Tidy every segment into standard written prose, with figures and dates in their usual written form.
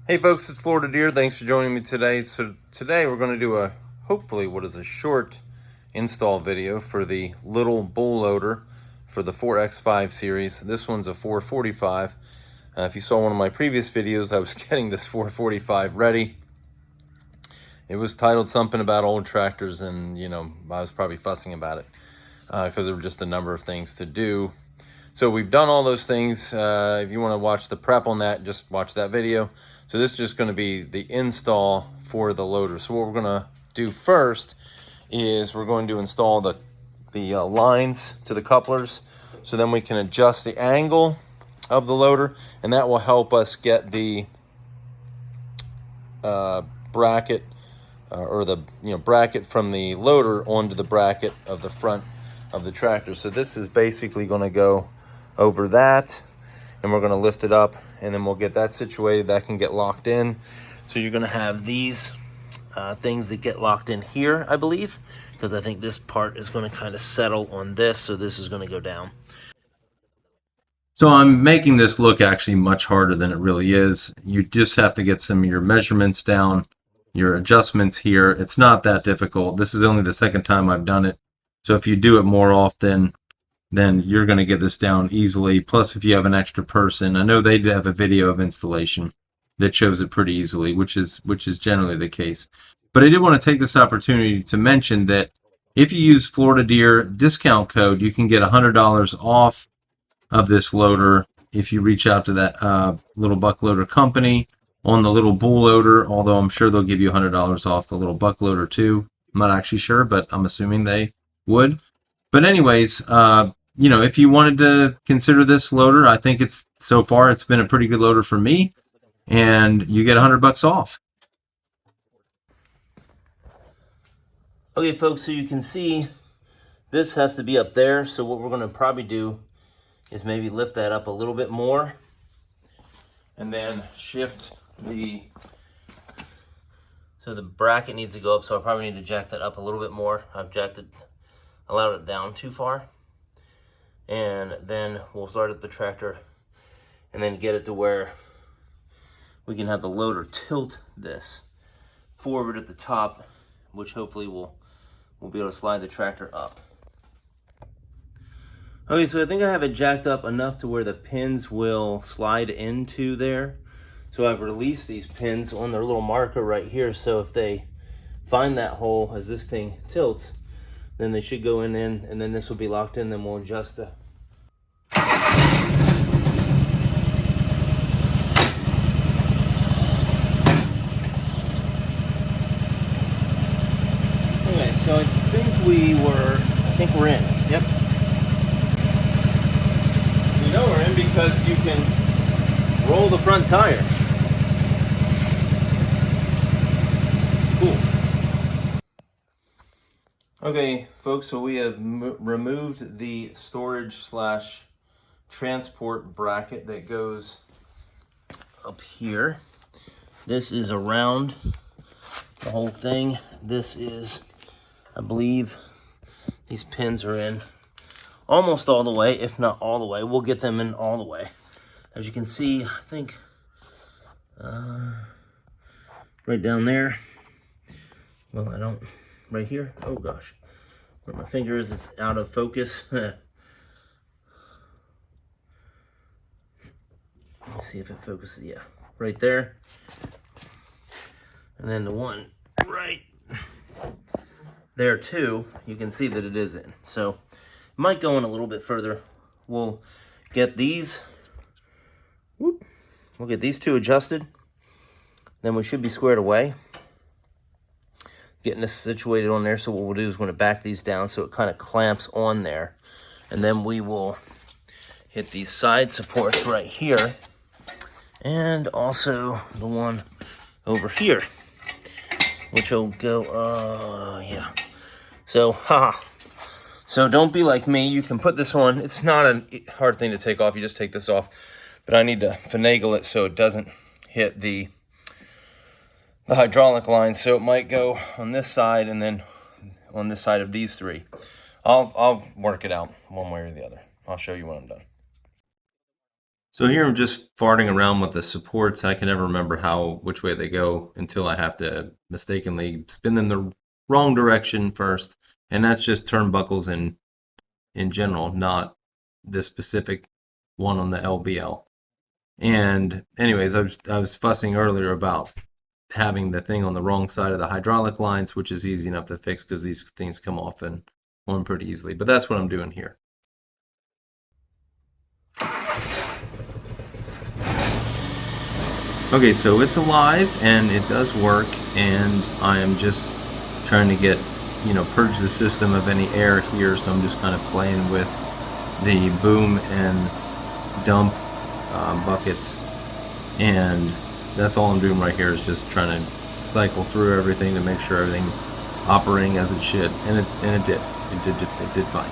Hey folks, it's Florida Deere. Thanks for joining me today. So today we're going to do hopefully what is a short install video for the little bull loader for the 4X5 series. This one's a 445. If you saw one of my previous videos, I was getting this 445 ready. It was titled something about old tractors, and I was probably fussing about it because there were just a number of things to do. So we've done all those things. If you want to watch the prep on that, just watch that video. So this is just going to be the install for the loader. So what we're going to do first is we're going to install the lines to the couplers, so then we can adjust the angle of the loader, and that will help us get the bracket or the bracket from the loader onto the bracket of the front of the tractor. So this is basically going to go over that, and we're going to lift it up, and then we'll get that situated. That can get locked in. So you're going to have these things that get locked in here, I believe, because I think this part is going to kind of settle on this, so this is going to go down. So I'm making this look actually much harder than it really is. You just have to get some of your measurements down, your adjustments here. It's not that difficult. This is only the second time I've done it. So if you do it more often, then you're going to get this down easily. Plus, if you have an extra person, I know they have a video of installation that shows it pretty easily, which is generally the case. But I did want to take this opportunity to mention that if you use Florida Deere discount code, you can get $100 off of this loader if you reach out to that little buck loader company on the little bull loader, although I'm sure they'll give you $100 off the little buck loader too. I'm not actually sure, but I'm assuming they would. But anyways, if you wanted to consider this loader, I think so far it's been a pretty good loader for me, and you get $100 off. Okay, folks, so you can see this has to be up there. So what we're going to probably do is maybe lift that up a little bit more, and then shift so the bracket needs to go up. So I probably need to jack that up a little bit more. I've allowed it down too far. And then we'll start at the tractor and then get it to where we can have the loader tilt this forward at the top, which hopefully we'll be able to slide the tractor up. Okay, so I think I have it jacked up enough to where the pins will slide into there. So I've released these pins on their little marker right here, so if they find that hole as this thing tilts, then they should go in, and then this will be locked in. Then we'll adjust the okay, so I think we're in. Yep. You know we're in because you can roll the front tire. Cool. Okay, folks, so we have removed the storage / transport bracket that goes up here. This is around the whole thing. This is, I believe, these pins are in almost all the way, if not all the way. We'll get them in all the way. As you can see, I think right down there. Well, right here. Oh gosh, where my finger is, it's out of focus. Let me see if it focuses. Yeah, right there. And then the one right there too, you can see that it is in. So it might go in a little bit further. We'll get these. We'll get these two adjusted. Then we should be squared away. Getting this situated on there. So what we'll do is we're going to back these down so it kind of clamps on there. And then we will hit these side supports right here. And also the one over here, which will go, yeah. So, So don't be like me. You can put this on. It's not a hard thing to take off. You just take this off. But I need to finagle it so it doesn't hit the hydraulic line. So it might go on this side and then on this side of these three. I'll work it out one way or the other. I'll show you when I'm done. So here I'm just farting around with the supports. I can never remember which way they go until I have to mistakenly spin them the wrong direction first. And that's just turnbuckles in general, not the specific one on the LBL. And anyways, I was fussing earlier about having the thing on the wrong side of the hydraulic lines, which is easy enough to fix because these things come off and on pretty easily. But that's what I'm doing here. Okay, so it's alive and it does work, and I am just trying to get, purge the system of any air here. So I'm just kind of playing with the boom and dump buckets, and that's all I'm doing right here is just trying to cycle through everything to make sure everything's operating as it should, and it did. It did fine.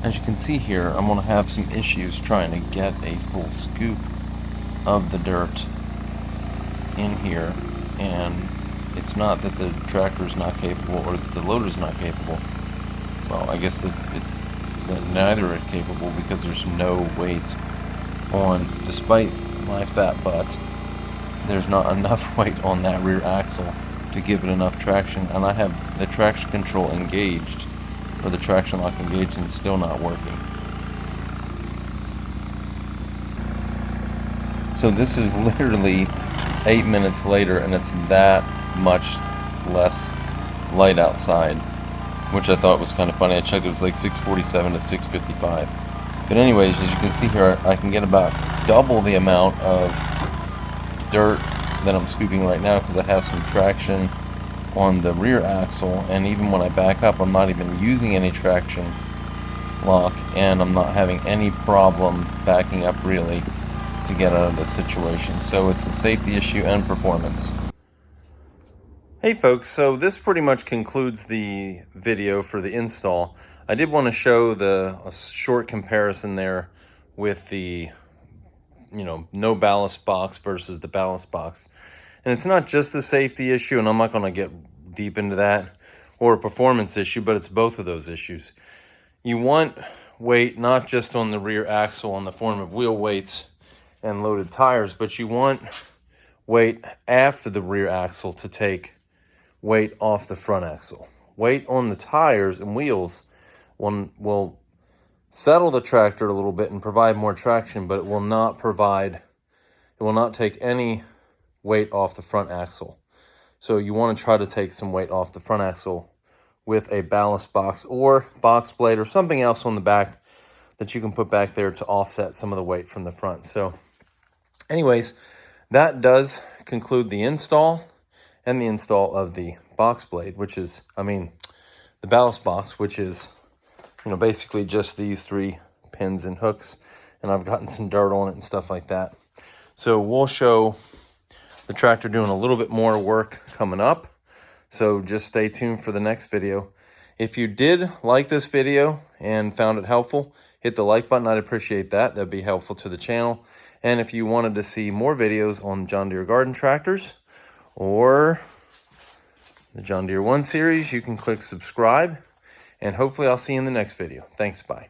As you can see here, I'm going to have some issues trying to get a full scoop of the dirt in here, and it's not that the tractor is not capable or that the loader is not capable. Well, I guess that neither are capable because there's no weight on, despite my fat butt, there's not enough weight on that rear axle to give it enough traction, and I have the traction control engaged, or the traction lock engaged, and it's still not working. So this is literally 8 minutes later, and it's that much less light outside, which I thought was kind of funny. I checked, it was like 6:47 to 6:55. But anyways, as you can see here, I can get about double the amount of dirt that I'm scooping right now because I have some traction on the rear axle, and even when I back up, I'm not even using any traction lock, and I'm not having any problem backing up really to get out of this situation. So it's a safety issue and performance. Hey folks, so this pretty much concludes the video for the install. I did want to show a short comparison there with the no ballast box versus the ballast box. And it's not just a safety issue, and I'm not going to get deep into that, or a performance issue, but it's both of those issues. You want weight not just on the rear axle in the form of wheel weights and loaded tires, but you want weight after the rear axle to take weight off the front axle. Weight on the tires and wheels will settle the tractor a little bit and provide more traction, but it will not take any weight off the front axle. So you want to try to take some weight off the front axle with a ballast box or box blade or something else on the back that you can put back there to offset some of the weight from the front. So anyways, that does conclude the install and the install of the box blade, which is, the ballast box, which is, basically just these 3 pins and hooks, and I've gotten some dirt on it and stuff like that. So we'll show the tractor doing a little bit more work coming up. So just stay tuned for the next video. If you did like this video and found it helpful, hit the like button. I'd appreciate that. That'd be helpful to the channel. And if you wanted to see more videos on John Deere garden tractors or the John Deere 1 series, you can click subscribe. And hopefully I'll see you in the next video. Thanks, bye.